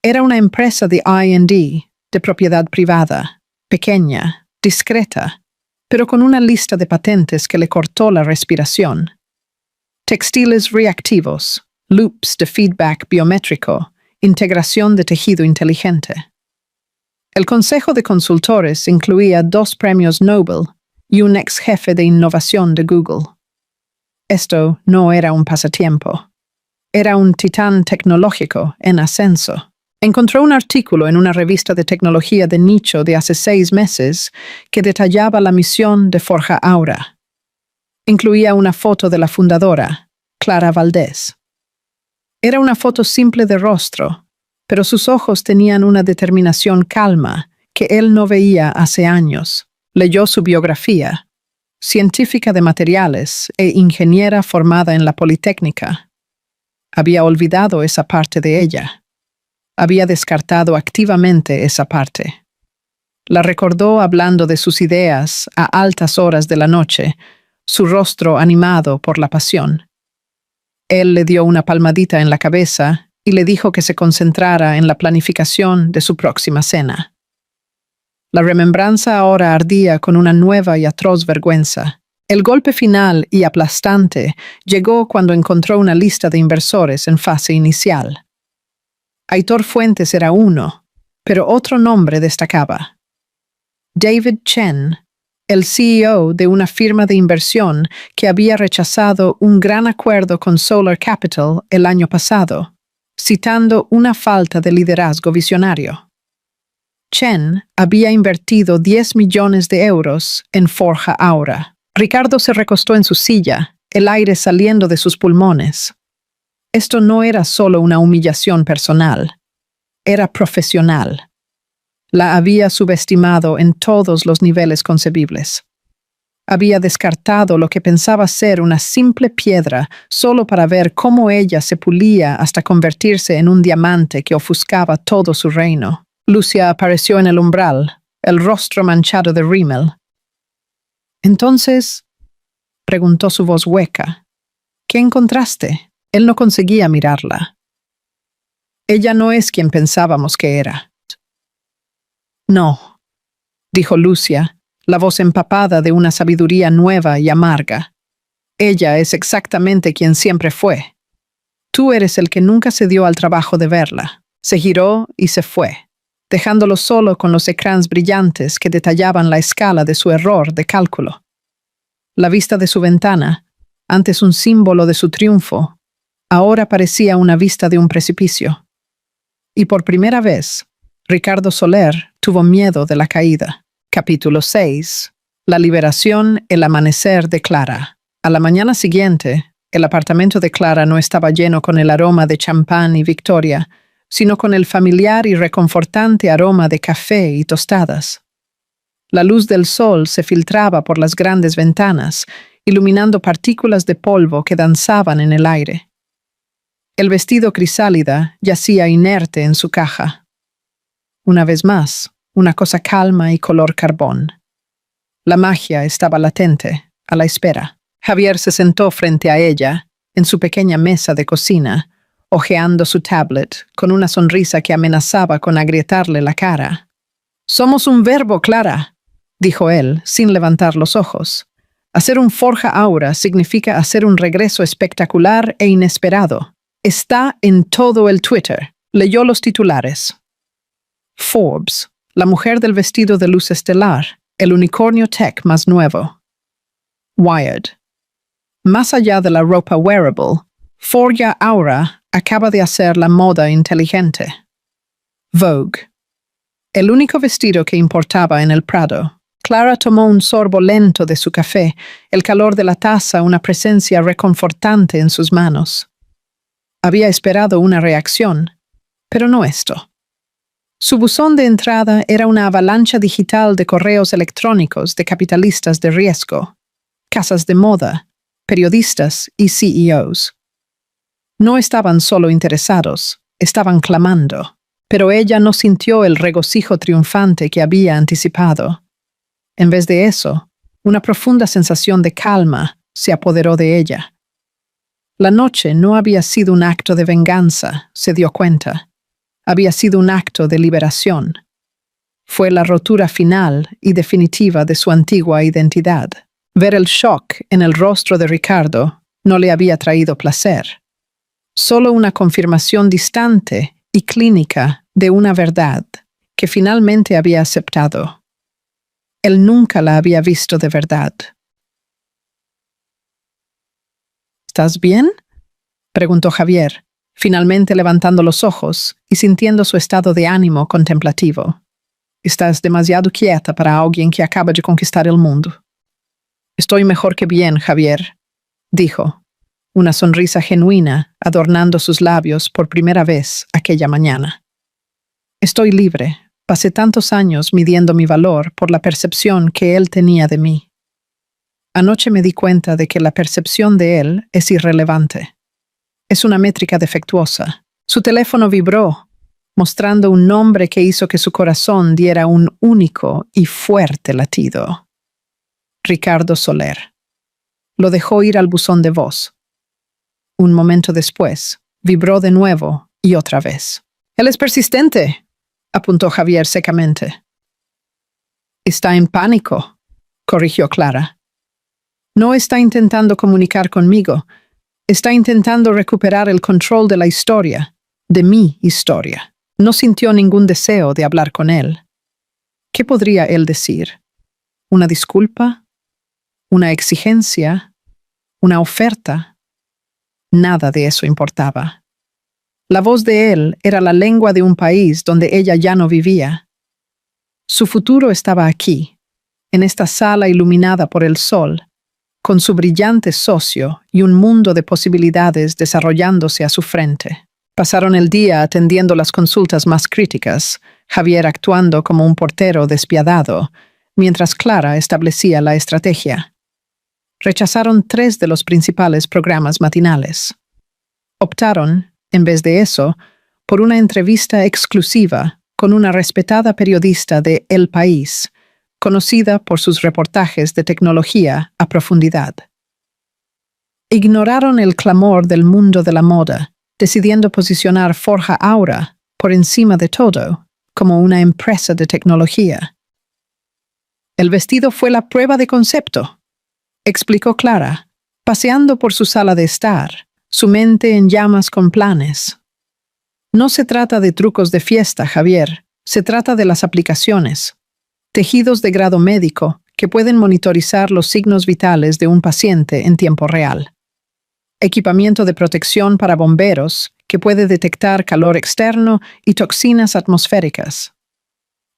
Era una empresa de I&D, de propiedad privada, pequeña, discreta, pero con una lista de patentes que le cortó la respiración. Textiles reactivos, loops de feedback biométrico, integración de tejido inteligente. El consejo de consultores incluía 2 premios Nobel y un ex jefe de innovación de Google. Esto no era un pasatiempo. Era un titán tecnológico en ascenso. Encontró un artículo en una revista de tecnología de nicho de hace 6 meses que detallaba la misión de Forja Aura. Incluía una foto de la fundadora, Clara Valdés. Era una foto simple de rostro, pero sus ojos tenían una determinación calma que él no veía hace años. Leyó su biografía. científica de materiales e ingeniera formada en la Politécnica. Había olvidado esa parte de ella. Había descartado activamente esa parte. La recordó hablando de sus ideas a altas horas de la noche, su rostro animado por la pasión. Él le dio una palmadita en la cabeza y le dijo que se concentrara en la planificación de su próxima cena. La remembranza ahora ardía con una nueva y atroz vergüenza. El golpe final y aplastante llegó cuando encontró una lista de inversores en fase inicial. Aitor Fuentes era uno, pero otro nombre destacaba. David Chen, el CEO de una firma de inversión que había rechazado un gran acuerdo con Solar Capital el año pasado, citando una falta de liderazgo visionario. Chen había invertido 10 millones de euros en Forja Aura. Ricardo se recostó en su silla, el aire saliendo de sus pulmones. Esto no era solo una humillación personal, era profesional. La había subestimado en todos los niveles concebibles. Había descartado lo que pensaba ser una simple piedra solo para ver cómo ella se pulía hasta convertirse en un diamante que ofuscaba todo su reino. Lucia apareció en el umbral, el rostro manchado de rímel. «Entonces», preguntó su voz hueca, «¿qué encontraste?» Él no conseguía mirarla. «Ella no es quien pensábamos que era». «No», dijo Lucia, la voz empapada de una sabiduría nueva y amarga. «Ella es exactamente quien siempre fue. Tú eres el que nunca se dio al trabajo de verla». Se giró y se fue, dejándolo solo con los ecrans brillantes que detallaban la escala de su error de cálculo. La vista de su ventana, antes un símbolo de su triunfo, ahora parecía una vista de un precipicio. Y por primera vez, Ricardo Soler tuvo miedo de la caída. Capítulo 6. La liberación, el amanecer de Clara. A la mañana siguiente, el apartamento de Clara no estaba lleno con el aroma de champán y victoria, sino con el familiar y reconfortante aroma de café y tostadas. La luz del sol se filtraba por las grandes ventanas, iluminando partículas de polvo que danzaban en el aire. El vestido crisálida yacía inerte en su caja. Una vez más, una cosa calma y color carbón. La magia estaba latente, a la espera. Javier se sentó frente a ella, en su pequeña mesa de cocina, hojeando su tablet, con una sonrisa que amenazaba con agrietarle la cara. «Somos un verbo, Clara», dijo él, sin levantar los ojos. «Hacer un Forja Aura significa hacer un regreso espectacular e inesperado. Está en todo el Twitter». Leyó los titulares. Forbes, la mujer del vestido de luz estelar, el unicornio tech más nuevo. Wired. Más allá de la ropa wearable, Forja Aura acaba de hacer la moda inteligente. Vogue. El único vestido que importaba en el Prado. Clara tomó un sorbo lento de su café, el calor de la taza una presencia reconfortante en sus manos. Había esperado una reacción, pero no esto. Su buzón de entrada era una avalancha digital de correos electrónicos de capitalistas de riesgo, casas de moda, periodistas y CEOs. No estaban solo interesados, estaban clamando, pero ella no sintió el regocijo triunfante que había anticipado. En vez de eso, una profunda sensación de calma se apoderó de ella. La noche no había sido un acto de venganza, se dio cuenta. Había sido un acto de liberación. Fue la rotura final y definitiva de su antigua identidad. Ver el shock en el rostro de Ricardo no le había traído placer. Solo una confirmación distante y clínica de una verdad que finalmente había aceptado. Él nunca la había visto de verdad. ¿Estás bien?, preguntó Javier, finalmente levantando los ojos y sintiendo su estado de ánimo contemplativo. «Estás demasiado quieta para alguien que acaba de conquistar el mundo». «Estoy mejor que bien, Javier», dijo, una sonrisa genuina adornando sus labios por primera vez aquella mañana. «Estoy libre. Pasé tantos años midiendo mi valor por la percepción que él tenía de mí». Anoche me di cuenta de que la percepción de él es irrelevante. Es una métrica defectuosa. Su teléfono vibró, mostrando un nombre que hizo que su corazón diera un único y fuerte latido. Ricardo Soler. Lo dejó ir al buzón de voz. Un momento después, vibró de nuevo y otra vez. «Él es persistente», apuntó Javier secamente. «Está en pánico», corrigió Clara. «No está intentando comunicar conmigo. Está intentando recuperar el control de la historia, de mi historia. No sintió ningún deseo de hablar con él. ¿Qué podría él decir? ¿Una disculpa? ¿Una exigencia? ¿Una oferta?» Nada de eso importaba. La voz de él era la lengua de un país donde ella ya no vivía. Su futuro estaba aquí, en esta sala iluminada por el sol, con su brillante socio y un mundo de posibilidades desarrollándose a su frente. Pasaron el día atendiendo las consultas más críticas, Javier actuando como un portero despiadado, mientras Clara establecía la estrategia. Rechazaron 3 de los principales programas matinales. Optaron, en vez de eso, por una entrevista exclusiva con una respetada periodista de El País, conocida por sus reportajes de tecnología a profundidad. Ignoraron el clamor del mundo de la moda, decidiendo posicionar Forja Aura por encima de todo, como una empresa de tecnología. «El vestido fue la prueba de concepto», explicó Clara, paseando por su sala de estar, su mente en llamas con planes. «No se trata de trucos de fiesta, Javier, se trata de las aplicaciones. Tejidos de grado médico que pueden monitorizar los signos vitales de un paciente en tiempo real. Equipamiento de protección para bomberos que puede detectar calor externo y toxinas atmosféricas.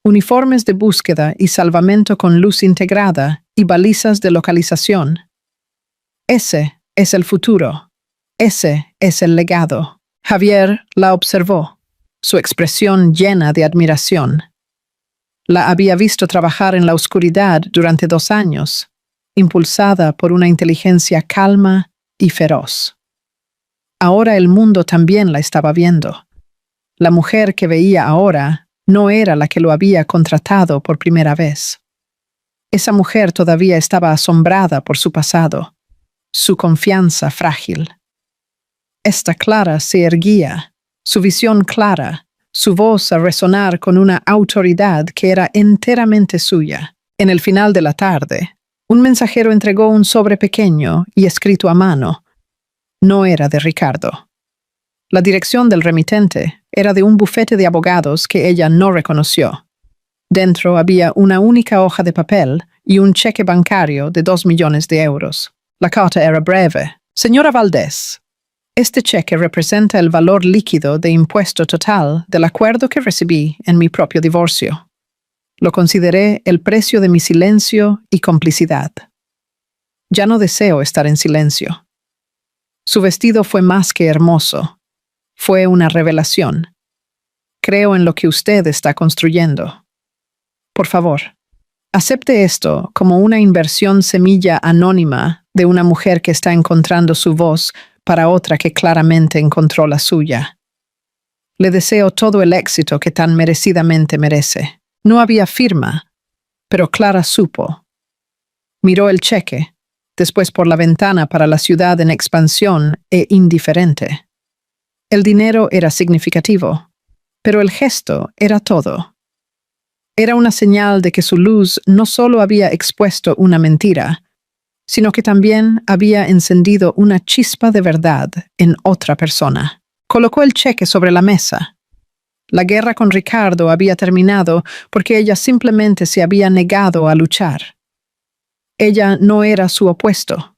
Uniformes de búsqueda y salvamento con luz integrada y balizas de localización. Ese es el futuro. Ese es el legado». Javier la observó, su expresión llena de admiración. La había visto trabajar en la oscuridad durante 2 años, impulsada por una inteligencia calma y feroz. Ahora el mundo también la estaba viendo. La mujer que veía ahora no era la que lo había contratado por primera vez. Esa mujer todavía estaba asombrada por su pasado, su confianza frágil. Esta Clara se erguía, su visión clara, su voz a resonar con una autoridad que era enteramente suya. En el final de la tarde, un mensajero entregó un sobre pequeño y escrito a mano. No era de Ricardo. La dirección del remitente era de un bufete de abogados que ella no reconoció. Dentro había una única hoja de papel y un cheque bancario de 2 millones de euros. La carta era breve. «Señora Valdés, este cheque representa el valor líquido de impuesto total del acuerdo que recibí en mi propio divorcio. Lo consideré el precio de mi silencio y complicidad. Ya no deseo estar en silencio. Su vestido fue más que hermoso. Fue una revelación. Creo en lo que usted está construyendo. Por favor, acepte esto como una inversión semilla anónima de una mujer que está encontrando su voz para otra que claramente encontró la suya. Le deseo todo el éxito que tan merecidamente merece». No había firma, pero Clara supo. Miró el cheque, después por la ventana para la ciudad en expansión e indiferente. El dinero era significativo, pero el gesto era todo. Era una señal de que su luz no solo había expuesto una mentira, sino que también había encendido una chispa de verdad en otra persona. Colocó el cheque sobre la mesa. La guerra con Ricardo había terminado porque ella simplemente se había negado a luchar. Ella no era su opuesto.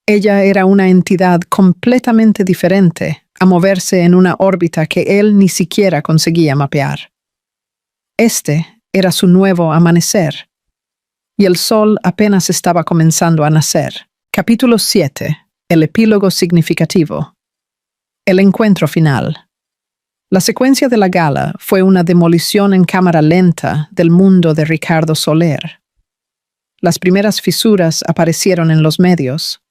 Ella era una entidad completamente diferente a moverse en una órbita que él ni siquiera conseguía mapear. Este era su nuevo amanecer. Y el sol apenas estaba comenzando a nacer. Capítulo 7. El epílogo significativo. El encuentro final. La secuencia de la gala fue una demolición en cámara lenta del mundo de Ricardo Soler. las primeras fisuras aparecieron en los medios.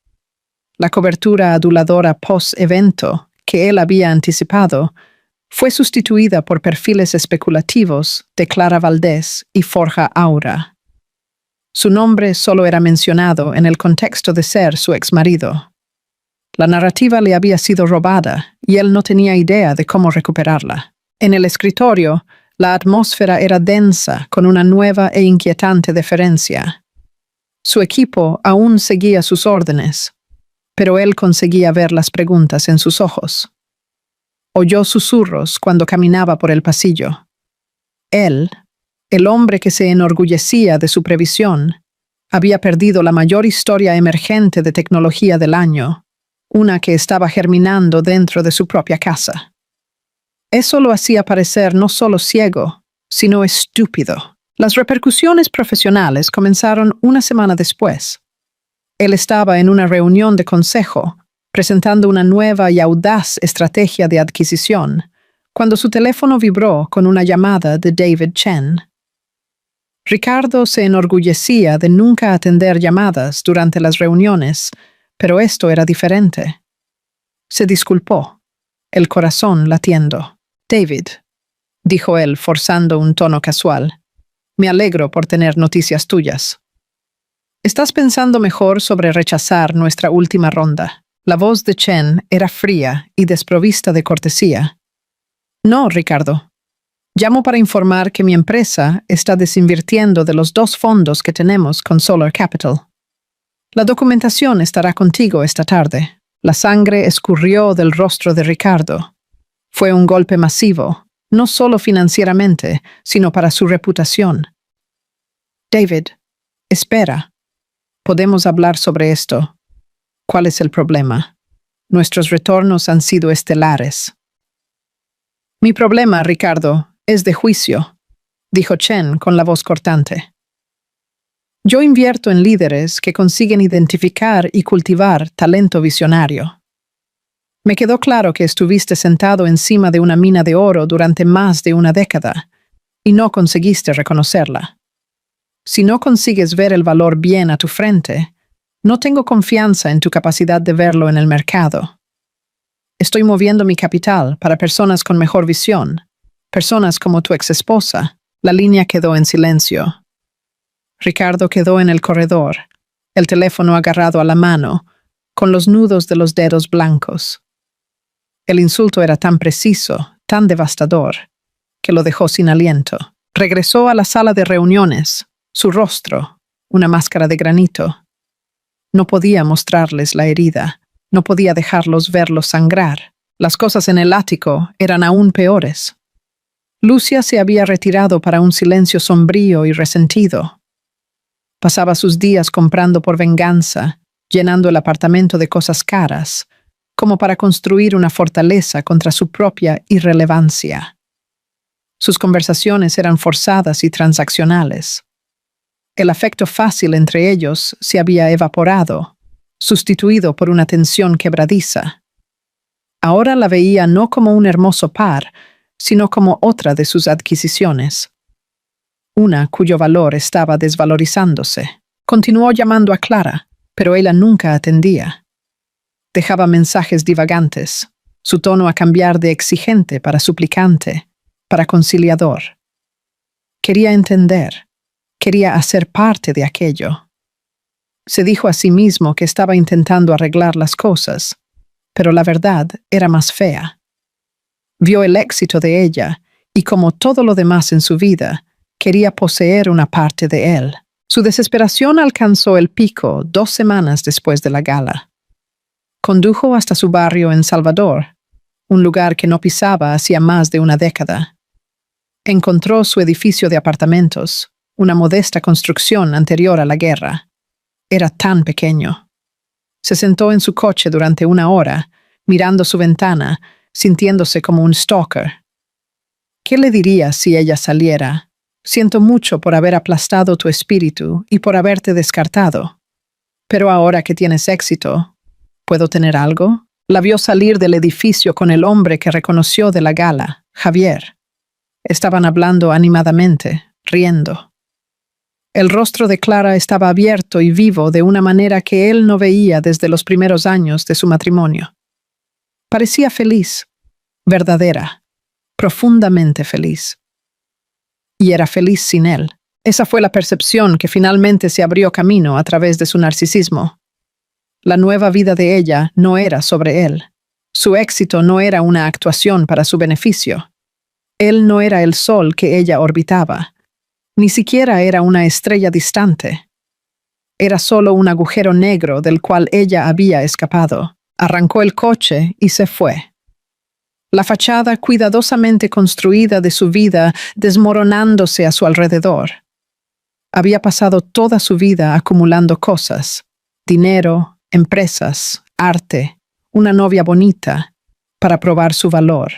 La cobertura aduladora post-evento que él había anticipado fue sustituida por perfiles especulativos de Clara Valdés y Forja Aura. Su nombre solo era mencionado en el contexto de ser su exmarido. La narrativa le había sido robada y él no tenía idea de cómo recuperarla. En el escritorio, la atmósfera era densa con una nueva e inquietante deferencia. Su equipo aún seguía sus órdenes, pero él conseguía ver las preguntas en sus ojos. Oyó susurros cuando caminaba por el pasillo. Él, el hombre que se enorgullecía de su previsión, había perdido la mayor historia emergente de tecnología del año, una que estaba germinando dentro de su propia casa. Eso lo hacía parecer no solo ciego, sino estúpido. Las repercusiones profesionales comenzaron una semana después. Él estaba en una reunión de consejo, presentando una nueva y audaz estrategia de adquisición, cuando su teléfono vibró con una llamada de David Chen. Ricardo se enorgullecía de nunca atender llamadas durante las reuniones, pero esto era diferente. Se disculpó, el corazón latiendo. «David», dijo él forzando un tono casual, «me alegro por tener noticias tuyas. ¿Estás pensando mejor sobre rechazar nuestra última ronda?» La voz de Chen era fría y desprovista de cortesía. «No, Ricardo. Llamo para informar que mi empresa está desinvirtiendo de los 2 fondos que tenemos con Solar Capital. La documentación estará contigo esta tarde». La sangre escurrió del rostro de Ricardo. Fue un golpe masivo, no solo financieramente, sino para su reputación. «David, espera. Podemos hablar sobre esto. ¿Cuál es el problema? Nuestros retornos han sido estelares». «Mi problema, Ricardo, es de juicio», dijo Chen con la voz cortante. «Yo invierto en líderes que consiguen identificar y cultivar talento visionario. Me quedó claro que estuviste sentado encima de una mina de oro durante más de una década y no conseguiste reconocerla. Si no consigues ver el valor bien a tu frente, no tengo confianza en tu capacidad de verlo en el mercado. Estoy moviendo mi capital para personas con mejor visión, personas como tu exesposa». La línea quedó en silencio. Ricardo quedó en el corredor, el teléfono agarrado a la mano, con los nudos de los dedos blancos. El insulto era tan preciso, tan devastador, que lo dejó sin aliento. Regresó a la sala de reuniones, su rostro, una máscara de granito. No podía mostrarles la herida, no podía dejarlos verlos sangrar. Las cosas en el ático eran aún peores. Lucia se había retirado para un silencio sombrío y resentido. Pasaba sus días comprando por venganza, llenando el apartamento de cosas caras, como para construir una fortaleza contra su propia irrelevancia. Sus conversaciones eran forzadas y transaccionales. El afecto fácil entre ellos se había evaporado, sustituido por una tensión quebradiza. Ahora la veía no como un hermoso par, sino como otra de sus adquisiciones. Una cuyo valor estaba desvalorizándose. Continuó llamando a Clara, pero ella nunca atendía. Dejaba mensajes divagantes, su tono a cambiar de exigente para suplicante, para conciliador. Quería entender, quería hacer parte de aquello. Se dijo a sí mismo que estaba intentando arreglar las cosas, pero la verdad era más fea. Vio el éxito de ella y, como todo lo demás en su vida, quería poseer una parte de él. Su desesperación alcanzó el pico 2 semanas después de la gala. Condujo hasta su barrio en Salvador, un lugar que no pisaba hacía más de una década. Encontró su edificio de apartamentos, una modesta construcción anterior a la guerra. Era tan pequeño. Se sentó en su coche durante 1 hora, mirando su ventana, sintiéndose como un stalker. ¿Qué le diría si ella saliera? Siento mucho por haber aplastado tu espíritu y por haberte descartado. Pero ahora que tienes éxito, ¿puedo tener algo? La vio salir del edificio con el hombre que reconoció de la gala, Javier. Estaban hablando animadamente, riendo. El rostro de Clara estaba abierto y vivo de una manera que él no veía desde los primeros años de su matrimonio. Parecía feliz, verdadera, profundamente feliz. Y era feliz sin él. Esa fue la percepción que finalmente se abrió camino a través de su narcisismo. La nueva vida de ella no era sobre él. Su éxito no era una actuación para su beneficio. Él no era el sol que ella orbitaba. Ni siquiera era una estrella distante. Era solo un agujero negro del cual ella había escapado. Arrancó el coche y se fue. La fachada cuidadosamente construida de su vida desmoronándose a su alrededor. Había pasado toda su vida acumulando cosas, dinero, empresas, arte, una novia bonita, para probar su valor.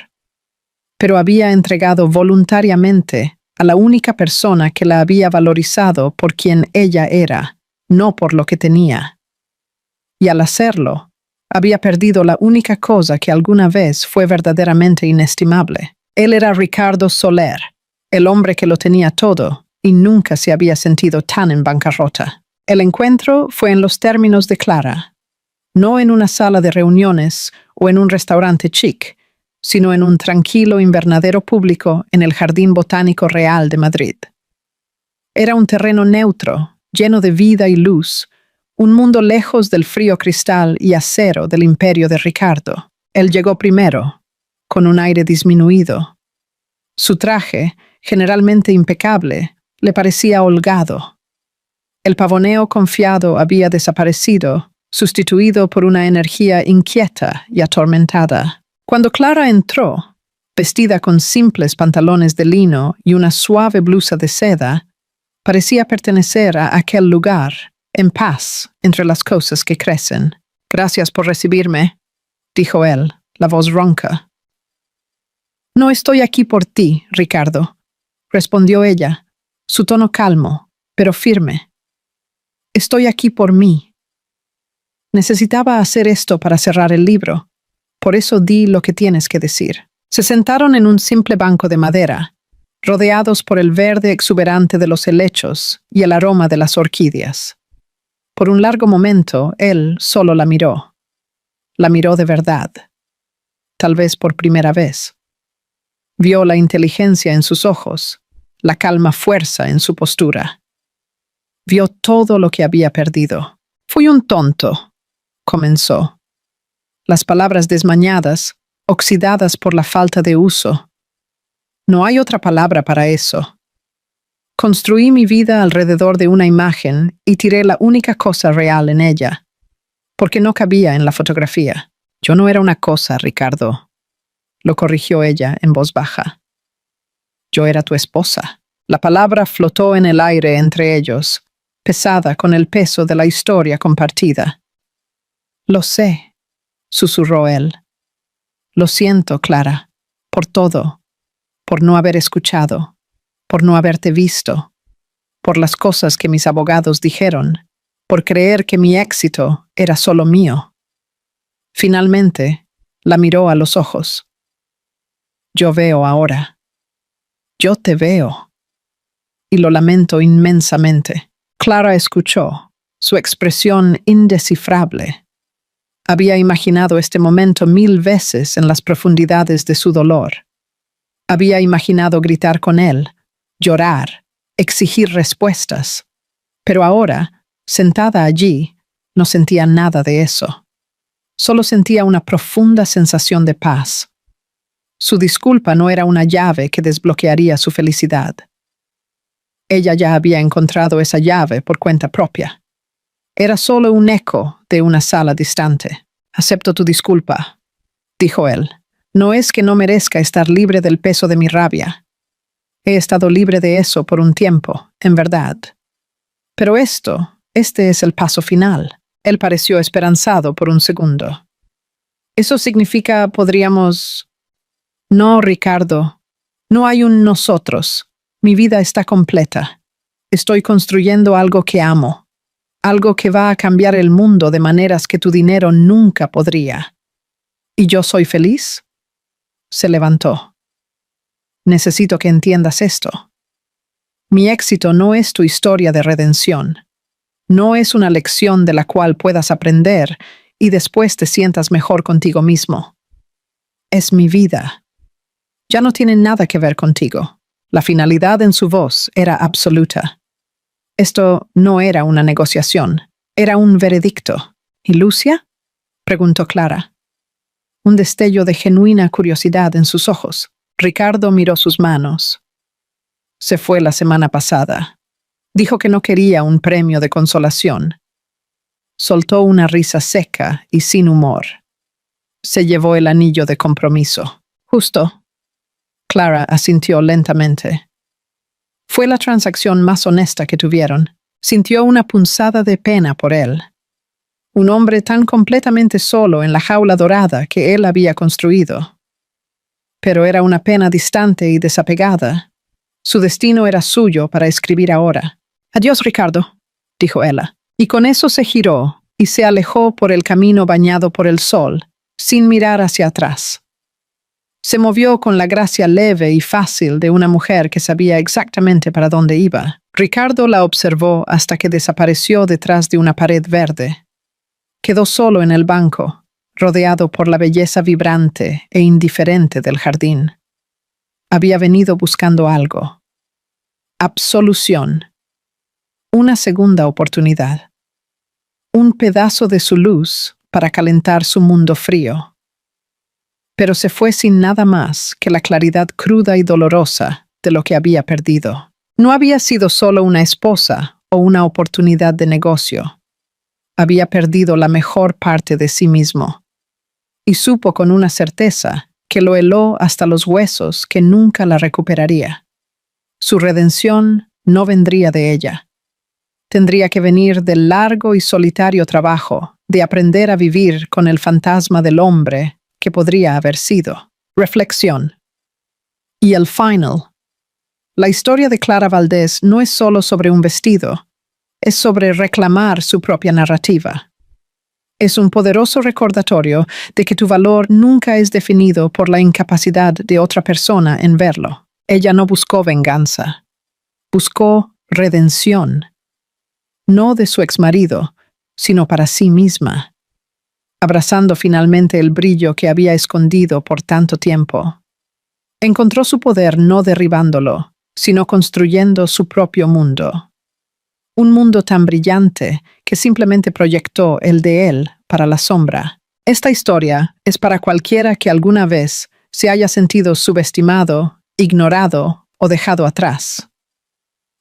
Pero había entregado voluntariamente a la única persona que la había valorizado por quien ella era, no por lo que tenía. Y al hacerlo, había perdido la única cosa que alguna vez fue verdaderamente inestimable. Él era Ricardo Soler, el hombre que lo tenía todo, y nunca se había sentido tan en bancarrota. El encuentro fue en los términos de Clara, no en una sala de reuniones o en un restaurante chic, sino en un tranquilo invernadero público en el Jardín Botánico Real de Madrid. Era un terreno neutro, lleno de vida y luz, un mundo lejos del frío cristal y acero del imperio de Ricardo. Él llegó primero, con un aire disminuido. Su traje, generalmente impecable, le parecía holgado. El pavoneo confiado había desaparecido, sustituido por una energía inquieta y atormentada. Cuando Clara entró, vestida con simples pantalones de lino y una suave blusa de seda, parecía pertenecer a aquel lugar, en paz entre las cosas que crecen. «Gracias por recibirme», dijo él, la voz ronca. «No estoy aquí por ti, Ricardo», respondió ella, su tono calmo, pero firme. «Estoy aquí por mí». Necesitaba hacer esto para cerrar el libro. Por eso di lo que tienes que decir. Se sentaron en un simple banco de madera, rodeados por el verde exuberante de los helechos y el aroma de las orquídeas. Por un largo momento, él solo la miró. La miró de verdad. Tal vez por primera vez. Vio la inteligencia en sus ojos, la calma fuerza en su postura. Vio todo lo que había perdido. «Fui un tonto», comenzó. Las palabras desmañadas, oxidadas por la falta de uso. No hay otra palabra para eso. Construí mi vida alrededor de una imagen y tiré la única cosa real en ella, porque no cabía en la fotografía. Yo no era una cosa, Ricardo, lo corrigió ella en voz baja. Yo era tu esposa. La palabra flotó en el aire entre ellos, pesada con el peso de la historia compartida. Lo sé, susurró él. Lo siento, Clara, por todo, por no haber escuchado, por no haberte visto, por las cosas que mis abogados dijeron, por creer que mi éxito era solo mío. Finalmente, la miró a los ojos. Yo veo ahora. Yo te veo. Y lo lamento inmensamente. Clara escuchó, su expresión indescifrable. Había imaginado este momento 1000 veces en las profundidades de su dolor. Había imaginado gritar con él, llorar, exigir respuestas. Pero ahora, sentada allí, no sentía nada de eso. Solo sentía una profunda sensación de paz. Su disculpa no era una llave que desbloquearía su felicidad. Ella ya había encontrado esa llave por cuenta propia. Era solo un eco de una sala distante. «Acepto tu disculpa», dijo él. «No es que no merezca estar libre del peso de mi rabia. He estado libre de eso por un tiempo, en verdad. Pero este es el paso final». Él pareció esperanzado por un segundo. «Eso significa, podríamos...» «No, Ricardo. No hay un nosotros. Mi vida está completa. Estoy construyendo algo que amo. Algo que va a cambiar el mundo de maneras que tu dinero nunca podría. ¿Y yo soy feliz?» Se levantó. «Necesito que entiendas esto. Mi éxito no es tu historia de redención. No es una lección de la cual puedas aprender y después te sientas mejor contigo mismo. Es mi vida. Ya no tiene nada que ver contigo. La finalidad en su voz era absoluta. Esto no era una negociación, era un veredicto. ¿Y Lucia? Preguntó Clara. Un destello de genuina curiosidad en sus ojos. Ricardo miró sus manos. Se fue la semana pasada. Dijo que no quería un premio de consolación. Soltó una risa seca y sin humor. Se llevó el anillo de compromiso. Justo. Clara asintió lentamente. Fue la transacción más honesta que tuvieron. Sintió una punzada de pena por él. Un hombre tan completamente solo en la jaula dorada que él había construido. Pero era una pena distante y desapegada. Su destino era suyo para escribir ahora. «Adiós, Ricardo», dijo ella, y con eso se giró y se alejó por el camino bañado por el sol, sin mirar hacia atrás. Se movió con la gracia leve y fácil de una mujer que sabía exactamente para dónde iba. Ricardo la observó hasta que desapareció detrás de una pared verde. Quedó solo en el banco, rodeado por la belleza vibrante e indiferente del jardín. Había venido buscando algo. Absolución. Una segunda oportunidad. Un pedazo de su luz para calentar su mundo frío. Pero se fue sin nada más que la claridad cruda y dolorosa de lo que había perdido. No había sido solo una esposa o una oportunidad de negocio. Había perdido la mejor parte de sí mismo. Y supo con una certeza que lo heló hasta los huesos que nunca la recuperaría. Su redención no vendría de ella. Tendría que venir del largo y solitario trabajo de aprender a vivir con el fantasma del hombre que podría haber sido. Reflexión. Y el final. La historia de Clara Valdés no es solo sobre un vestido, es sobre reclamar su propia narrativa. Es un poderoso recordatorio de que tu valor nunca es definido por la incapacidad de otra persona en verlo. Ella no buscó venganza. Buscó redención. No de su exmarido, sino para sí misma. Abrazando finalmente el brillo que había escondido por tanto tiempo. Encontró su poder no derribándolo, sino construyendo su propio mundo. Un mundo tan brillante que simplemente proyectó el de él para la sombra. Esta historia es para cualquiera que alguna vez se haya sentido subestimado, ignorado o dejado atrás.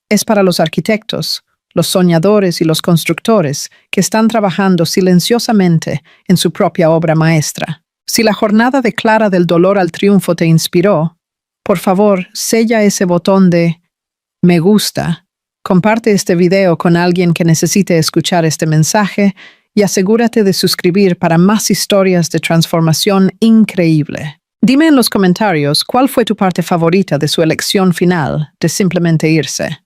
Es para los arquitectos, los soñadores y los constructores que están trabajando silenciosamente en su propia obra maestra. Si la jornada de Clara del dolor al triunfo te inspiró, por favor, sella ese botón de me gusta, comparte este video con alguien que necesite escuchar este mensaje y asegúrate de suscribir para más historias de transformación increíble. Dime en los comentarios cuál fue tu parte favorita de su elección final de simplemente irse.